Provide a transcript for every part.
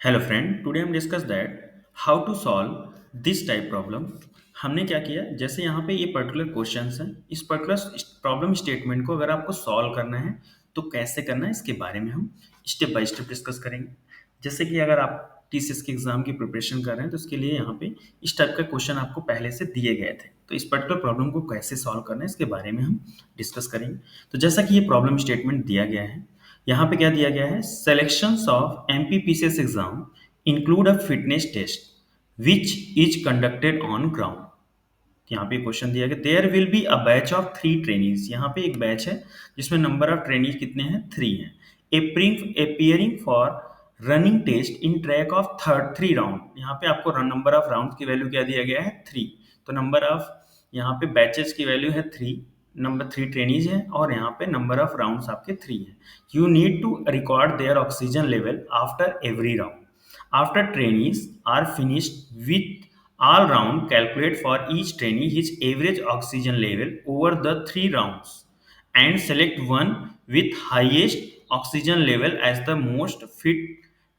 Hello friend, today हम discuss that how to solve this type problem. हमने क्या किया, जैसे यहाँ पे ये पर्टिकुलर क्वेश्चंस हैं, इस पर्टिकुलर प्रॉब्लम स्टेटमेंट को अगर आपको सॉल्व करना है तो कैसे करना है, इसके बारे में हम स्टेप बाय स्टेप डिस्कस करेंगे। जैसे कि अगर आप टीसीएस के एग्जाम की प्रिपरेशन कर रहे हैं तो इसके लिए यहाँ पे इस टाइप का क्वेश्चन आपको पहले से दिए गए थे, तो इस पर्टिकुलर प्रॉब्लम को कैसे सॉल्व करना है इसके बारे में हम डिस्कस करेंगे। तो जैसा कि ये प्रॉब्लम स्टेटमेंट दिया गया है, यहाँ पे क्या दिया गया है, selections of MPPCS exam include a fitness test which is conducted on ground. यहाँ पे क्वेश्चन दिया गया, there will be a batch of 3 trainees. यहाँ पे एक बैच है जिसमें नंबर ऑफ ट्रेनीज कितने हैं, 3 हैं। Appearing for running test in track of 3 round. यहाँ पे आपको नंबर ऑफ राउंड की वैल्यू क्या दिया गया है, 3। तो नंबर ऑफ यहाँ पे बैचेस की वैल्यू है 3, नंबर 3 ट्रेनीज है और यहाँ पे नंबर ऑफ राउंड्स आपके 3 है। You need to record their oxygen level after every round. After trainees are finished with all round, calculate for each trainee his average oxygen level over the 3 rounds and select one with highest oxygen level as the most fit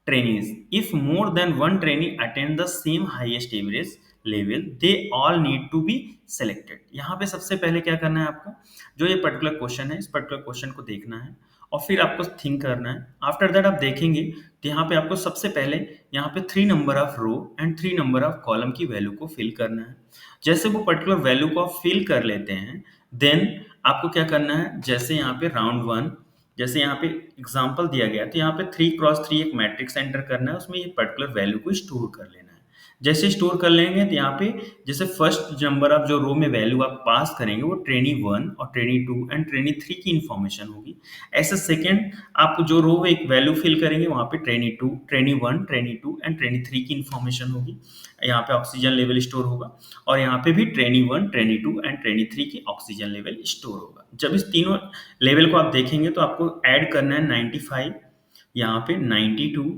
trainees. If more than one trainee attend the same highest average level, they all need to be selected. यहाँ पे सबसे पहले क्या करना है आपको, जो ये पर्टिकुलर क्वेश्चन है, इस पर्टिकुलर क्वेश्चन को देखना है और फिर आपको थिंक करना है। आफ्टर दैट आप देखेंगे तो यहाँ पे आपको सबसे पहले यहाँ पे 3 number of row and 3 number of column की वैल्यू को फिल करना है। जैसे वो पर्टिकुलर वैल्यू को आप फिल कर लेते हैं, देन आपको क्या करना है, जैसे यहाँ पे राउंड 1, जैसे यहाँ पे एग्जांपल दिया गया तो यहाँ पे 3x3 एक मैट्रिक्स एंटर करना है, उसमें ये पर्टिकुलर वैल्यू को स्टोर कर लेना है। जैसे स्टोर कर लेंगे तो यहाँ पे जैसे फर्स्ट नंबर ऑफ जो रो में वैल्यू आप पास करेंगे वो ट्रेनी 1 और ट्रेनी 2 एंड ट्रेनी 3 की इन्फॉर्मेशन होगी। ऐसे सेकेंड आप जो रो एक वैल्यू फिल करेंगे वहाँ पे trainee 2, trainee 1, trainee 2 and trainee 3 की इन्फॉर्मेशन होगी। यहाँ पे ऑक्सीजन लेवल स्टोर होगा और यहाँ पे भी ट्रेनी 1, ट्रेनी 2 एंड ट्रेनी 3 की ऑक्सीजन लेवल स्टोर होगा। जब इस तीनों लेवल को आप देखेंगे तो आपको ऐड करना है 95, यहाँ पे 92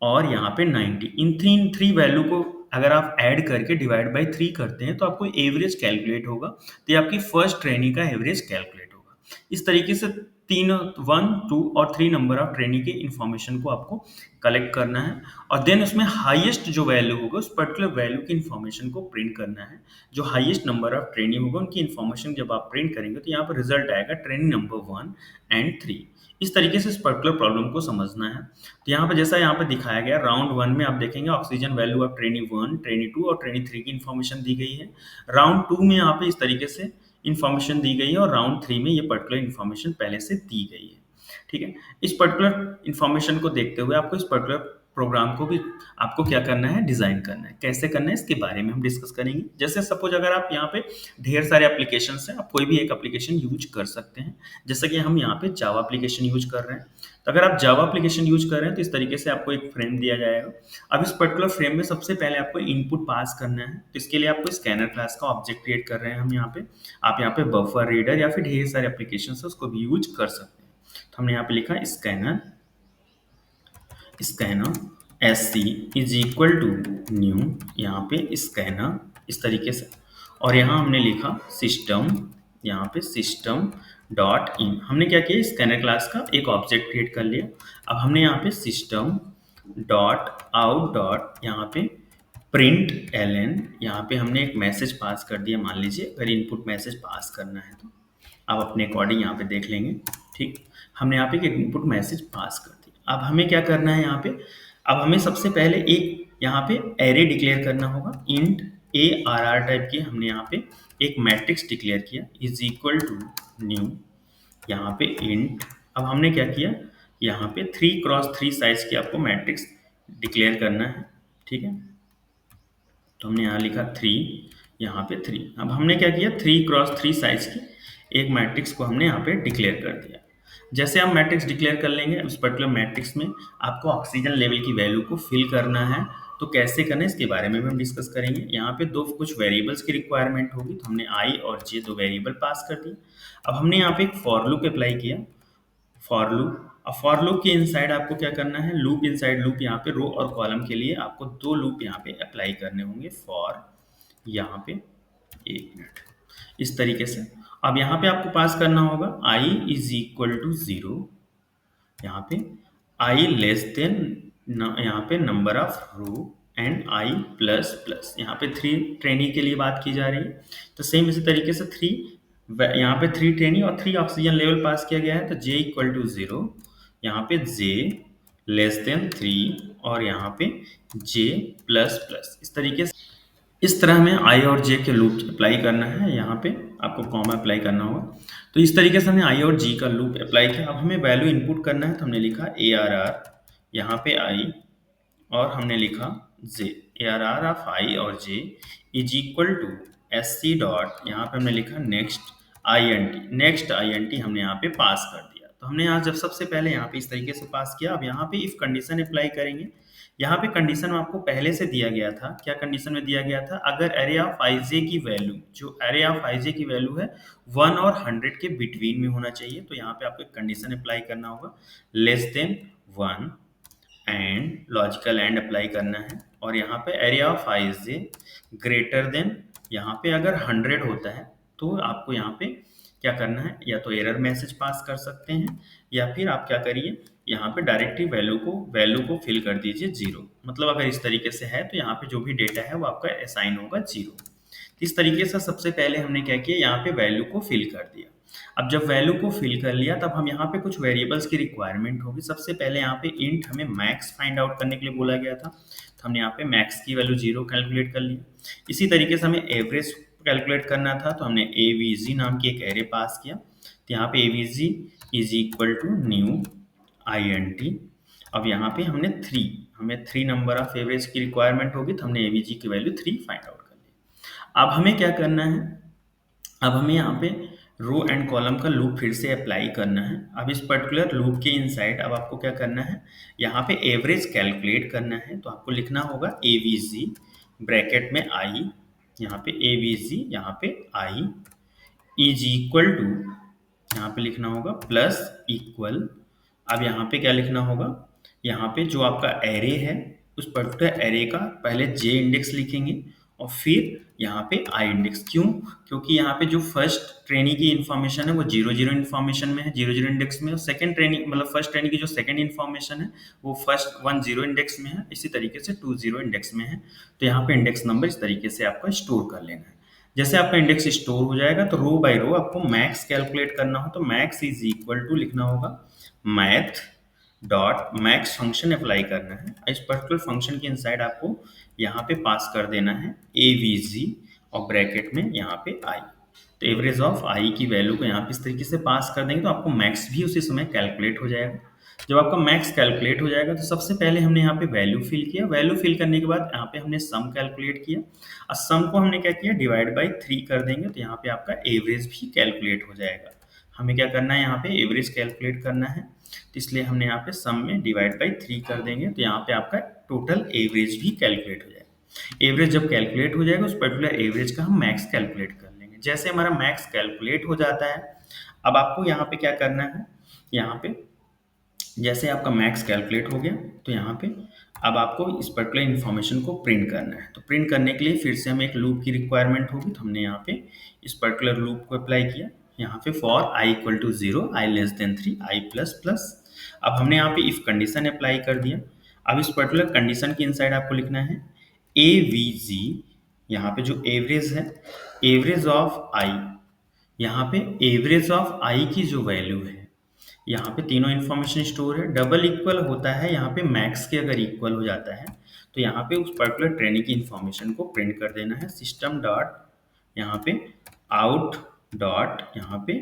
और यहाँ पे 90। इन थ्री वैल्यू को अगर आप ऐड करके डिवाइड बाय 3 करते हैं तो आपको एवरेज कैलकुलेट होगा, तो ये आपकी फर्स्ट ट्रेनी का एवरेज कैलकुलेट होगा। इस तरीके से 1, 2 और 3 नंबर ऑफ ट्रेनी के इन्फॉर्मेशन को आपको कलेक्ट करना है और देन उसमें हाईएस्ट जो वैल्यू होगा उस पर्टिकुलर वैल्यू की इन्फॉर्मेशन को प्रिंट करना है। जो हाईएस्ट नंबर ऑफ ट्रेनी होगा उनकी इन्फॉर्मेशन जब आप प्रिंट करेंगे तो यहाँ पर रिजल्ट आएगा ट्रेनी नंबर 1 एंड 3। इस तरीके से इस पर्टिकुलर प्रॉब्लम को समझना है। तो यहाँ पे जैसा यहाँ पे दिखाया गया, राउंड 1 में आप देखेंगे oxygen value of trainee 1, trainee 2 और ट्रेनी 3 की इन्फॉर्मेशन दी गई है। राउंड 2 में यहाँ पे इस तरीके से इन्फॉर्मेशन दी गई है और राउंड 3 में ये पर्टिकुलर इन्फॉर्मेशन पहले से दी गई है। ठीक है, इस पर्टिकुलर इन्फॉर्मेशन को देखते हुए आपको इस पर्टिकुलर प्रोग्राम को भी आपको क्या करना है, डिजाइन करना है। कैसे करना है इसके बारे में हम डिस्कस करेंगे। जैसे सपोज अगर आप यहाँ पे ढेर सारे एप्लीकेशन हैं, आप कोई भी एक एप्लीकेशन यूज कर सकते हैं। जैसे कि हम यहाँ पे जावा एप्लीकेशन यूज कर रहे हैं, तो अगर आप जावा एप्लीकेशन यूज कर रहे हैं तो इस तरीके से आपको एक फ्रेम दिया जाएगा। अब इस पर्टिकुलर फ्रेम में सबसे पहले आपको इनपुट पास करना है, तो इसके लिए आपको स्कैनर क्लास का ऑब्जेक्ट क्रिएट कर रहे हैं हम यहाँ पे। आप यहाँ पे बफर रीडर या फिर ढेर सारे एप्लीकेशन है उसको भी यूज कर सकते हैं। तो हमने यहाँ पे लिखा scanner, scanner S C is equal to new, यहाँ पे स्कैनर इस तरीके से, और यहाँ हमने लिखा सिस्टम, यहाँ पे सिस्टम डॉट इन। हमने क्या किया, स्कैनर क्लास का एक ऑब्जेक्ट क्रिएट कर लिया। अब हमने यहाँ पे सिस्टम डॉट आउट डॉट यहाँ पे प्रिंट एल, यहाँ पे हमने एक मैसेज पास कर दिया। मान लीजिए अगर इनपुट मैसेज पास करना है तो आप अपने अकॉर्डिंग यहाँ पे देख लेंगे। ठीक, हमने यहाँ पे एक इनपुट मैसेज पास कर दिया। अब हमें क्या करना है यहाँ पे, अब हमें सबसे पहले एक यहाँ पे एरे डिक्लेयर करना होगा। Int A R R type की हमने यहाँ पे एक मैट्रिक्स डिक्लेयर किया, इज इक्वल टू न्यू, यहाँ पे इंट। अब हमने क्या किया, यहाँ पे 3x3 साइज की आपको मैट्रिक्स डिक्लेयर करना है। ठीक है, तो हमने यहाँ लिखा 3, यहाँ पे 3। अब हमने क्या किया, 3x3 साइज की एक मैट्रिक्स को हमने यहाँ पे डिक्लेयर कर दिया। जैसे हम मैट्रिक्स डिक्लेयर कर लेंगे, उस पर्टिकुलर मैट्रिक्स में आपको ऑक्सीजन लेवल की वैल्यू को फिल करना है। तो कैसे करना है इसके बारे में भी हम डिस्कस करेंगे। यहाँ पे दो कुछ वेरिएबल्स की रिक्वायरमेंट होगी, तो हमने आई और जे दो वेरिएबल पास कर दिए। अब हमने यहाँ पे एक फॉर लूप अप्लाई किया, फॉर लूप। अब फॉर लूप के इनसाइड आपको क्या करना है, लूप इनसाइड लूप, यहाँ पे रो और कॉलम के लिए आपको 2 लूप यहाँ पे अप्लाई करने होंगे। फॉर यहाँ पे 1 मिनट इस तरीके से। अब यहाँ पे आपको पास करना होगा i इज इक्वल टू 0, यहाँ पे i लेस देन यहाँ पे number of row and I plus plus, यहाँ पे थ्री ट्रेनी के लिए बात की जा रही है। तो सेम इसी तरीके से थ्री, यहाँ पे थ्री ट्रेनी और थ्री ऑक्सीजन लेवल पास किया गया है, तो जे इक्वल टू जीरो, यहाँ पे जे लेस देन थ्री, और यहाँ पे जे प्लस प्लस। इस तरीके से, इस तरह हमें आई और जे के लूप अप्लाई करना है। यहाँ पे आपको कॉमा अप्लाई करना होगा। तो इस तरीके से हमने आई और जी का लूप अप्लाई किया। अब हमें वैल्यू इनपुट करना है, तो हमने लिखा ए आर आर, यहाँ पे आई, और हमने लिखा J, A R R of I और J is equal to S C dot, यहाँ पे हमने लिखा next I N T, next I N T हमने यहाँ पे पास कर दिया। तो हमने यहाँ जब सबसे पहले यहाँ पे इस तरीके से पास किया। अब यहाँ पे इफ कंडीशन अप्लाई करेंगे। यहाँ पे कंडीशन आपको पहले से दिया गया था। क्या कंडीशन में दिया गया था? अगर एरे ऑफ आई जे की वैल्यू, जो एरे ऑफ आई जे की वैल्यू है 1 और 100 के बिटवीन में होना चाहिए। तो यहाँ पे आपको कंडीशन अप्लाई करना होगा, less than 1 and logical and apply करना है। और यहाँ पे area of I J greater than, यहाँ पे अगर 100 होता है तो आपको यहाँ पे क्या करना है, या तो एरर मैसेज पास कर सकते हैं, या फिर आप क्या करिए, यहाँ पे डायरेक्टली वैल्यू को फिल कर दीजिए जीरो। मतलब अगर इस तरीके से है तो यहाँ पे जो भी डेटा है वो आपका असाइन होगा जीरो। इस तरीके से सबसे पहले हमने क्या किया, यहाँ पे वैल्यू को फिल कर दिया। अब जब वैल्यू को फिल कर लिया, तब हम यहाँ पे कुछ वेरिएबल्स की रिक्वायरमेंट होगी। सबसे पहले यहाँ पे इंट हमें मैक्स फाइंड आउट करने के लिए बोला गया था, तो हमने यहाँ पे मैक्स की वैल्यू जीरो कैलकुलेट कर लिया। इसी तरीके से हमें एवरेज कैलकुलेट करना था, तो हमने एवीजी नाम की एक एरे पास किया। तो यहाँ पे AVG is equal to new I N T. अब यहाँ पे हमें थ्री नंबर ऑफ एवरेज की रिक्वायरमेंट होगी, तो हमने एवीजी की वैल्यू थ्री फाइंड आउट कर ली। अब हमें क्या करना है, अब हमें यहाँ पे रो एंड कॉलम का लूप फिर से अप्लाई करना है। अब इस पर्टिकुलर लूप के इनसाइड अब आपको क्या करना है, यहाँ पे एवरेज कैलकुलेट करना है। तो आपको लिखना होगा ए वी जी ब्रैकेट में आई, यहाँ पे ए वी जी, यहाँ पे आई इज इक्वल टू, यहाँ पे लिखना होगा प्लस इक्वल। अब यहाँ पे क्या लिखना होगा, यहाँ पे जो आपका एरे है उस पर्टिकुलर एरे का पहले जे इंडेक्स लिखेंगे और फिर यहाँ पे आई इंडेक्स। क्यों? क्योंकि यहाँ पे जो फर्स्ट ट्रेनी की इन्फॉर्मेशन है वो जीरो जीरो इन्फॉर्मेशन में है, जीरो जीरो इंडेक्स में। और सेकंड ट्रेनी मतलब फर्स्ट ट्रेनी की जो सेकंड इन्फॉर्मेशन है वो फर्स्ट वन जीरो इंडेक्स में है। इसी तरीके से टू जीरो इंडेक्स में है। तो यहाँ पे इंडेक्स नंबर इस तरीके से आपका स्टोर कर लेना है। जैसे आपका इंडेक्स स्टोर हो जाएगा तो रो बाय रो आपको मैक्स कैलकुलेट करना हो, तो मैक्स इज इक्वल टू लिखना होगा math dot max function apply करना है। इस पर्टिकुलर फंक्शन के इनसाइड आपको यहाँ पे पास कर देना है ए वी जी और ब्रैकेट में यहाँ पे आई। तो एवरेज ऑफ आई की वैल्यू को यहाँ पे इस तरीके से पास कर देंगे तो आपको मैक्स भी उसी समय कैलकुलेट हो जाएगा। जब आपका मैक्स कैलकुलेट हो जाएगा तो सबसे पहले हमने यहाँ पे वैल्यू फिल किया। वैल्यू फिल करने के बाद यहाँ पे हमने सम कैलकुलेट किया, और सम को हमने क्या किया, डिवाइड बाई थ्री कर देंगे। तो यहाँ पे आपका एवरेज भी कैलकुलेट हो जाएगा। हमें क्या करना है, यहाँ पे एवरेज कैलकुलेट करना है, तो इसलिए हमने यहाँ पे सम में डिवाइड बाई थ्री कर देंगे। तो यहाँ पे आपका टोटल एवरेज भी कैलकुलेट हो जाएगा। एवरेज जब कैलकुलेट हो जाएगा उस पर्टिकुलर एवरेज का हम मैक्स कैलकुलेट कर लेंगे। जैसे हमारा मैक्स कैलकुलेट हो जाता है, अब आपको यहाँ पे क्या करना है, यहाँ पे जैसे आपका मैक्स कैलकुलेट हो गया तो यहाँ पे अब आपको इस पर्टिकुलर इन्फॉर्मेशन को प्रिंट करना है। तो प्रिंट करने के लिए फिर से हमें एक लूप की रिक्वायरमेंट होगी। तो हमने यहाँ पे इस पर्टिकुलर लूप को अप्लाई किया। यहाँ पे for I equal to zero, I less than three, I plus plus. अब हमने यहाँ पे इफ कंडीशन अप्लाई कर दिया। अब इस पर्टिकुलर कंडीशन के इनसाइड आपको लिखना है ए वी जी, यहाँ पे जो एवरेज है, एवरेज ऑफ आई, यहाँ पे एवरेज ऑफ आई की जो वैल्यू है, यहाँ पे तीनों इन्फॉर्मेशन स्टोर है। डबल इक्वल होता है यहाँ पे मैक्स के, अगर इक्वल हो जाता है तो यहाँ पे उस पर्टिकुलर ट्रेनिंग की इन्फॉर्मेशन को प्रिंट कर देना है। सिस्टम डॉट यहाँ पे आउट डॉट यहाँ पे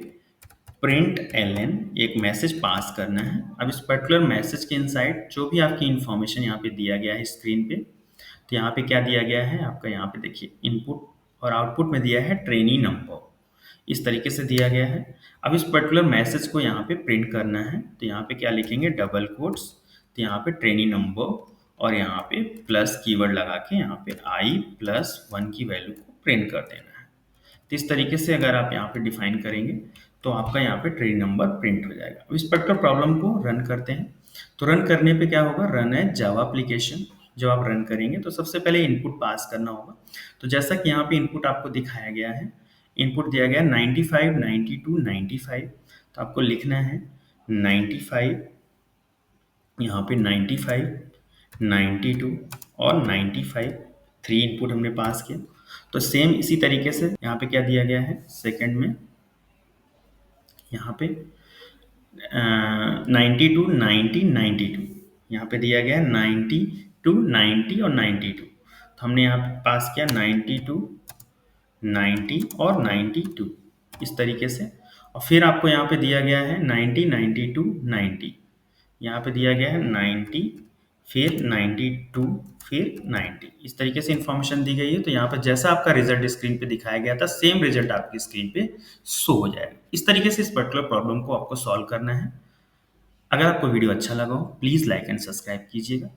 प्रिंट एल एक मैसेज पास करना है। अब इस पर्टिकुलर मैसेज के इनसाइड जो भी आपकी इन्फॉर्मेशन यहाँ पे दिया गया है स्क्रीन पे, तो यहाँ पे क्या दिया गया है आपका, यहाँ पे देखिए इनपुट और आउटपुट में दिया है ट्रेनी नंबर, इस तरीके से दिया गया है। अब इस पर्टिकुलर मैसेज को यहाँ पे प्रिंट करना है, तो यहाँ पे क्या लिखेंगे, डबल कोट्स, तो यहाँ पे ट्रेनी नंबर और यहाँ पे प्लस कीवर्ड लगा के यहाँ पे आई प्लस वन की वैल्यू को प्रिंट कर देना है। तो इस तरीके से अगर आप यहाँ पे डिफाइन करेंगे तो आपका यहाँ पे ट्रेनी नंबर प्रिंट हो जाएगा। अब इस पर्टिकुलर प्रॉब्लम को रन करते हैं। तो रन करने पे क्या होगा, रन है जावा एप्लीकेशन। जब आप रन करेंगे तो सबसे पहले इनपुट पास करना होगा। तो जैसा कि यहाँ पे इनपुट आपको दिखाया गया है, इनपुट दिया गया 95, 92, 95। तो आपको लिखना है 95, यहाँ पे 95 92 और 95, 3 इनपुट हमने पास किया। तो सेम इसी तरीके से यहाँ पे क्या दिया गया है सेकंड में, यहाँ पे 92, 90, 92, यहाँ पे दिया गया है 92, 90 और 92। तो हमने यहाँ पे पास किया 92, 90 और 92 इस तरीके से। और फिर आपको यहाँ पे दिया गया है 90, 92, 90, यहाँ पे दिया गया है 90, फिर 92, फिर 90, इस तरीके से इन्फॉर्मेशन दी गई है। तो यहाँ पर जैसा आपका रिजल्ट स्क्रीन पे दिखाया गया था सेम रिजल्ट आपकी स्क्रीन पे शो हो जाएगा। इस तरीके से इस पर्टिकुलर प्रॉब्लम को आपको सॉल्व करना है। अगर आपको वीडियो अच्छा लगा हो प्लीज़ लाइक एंड सब्सक्राइब कीजिएगा।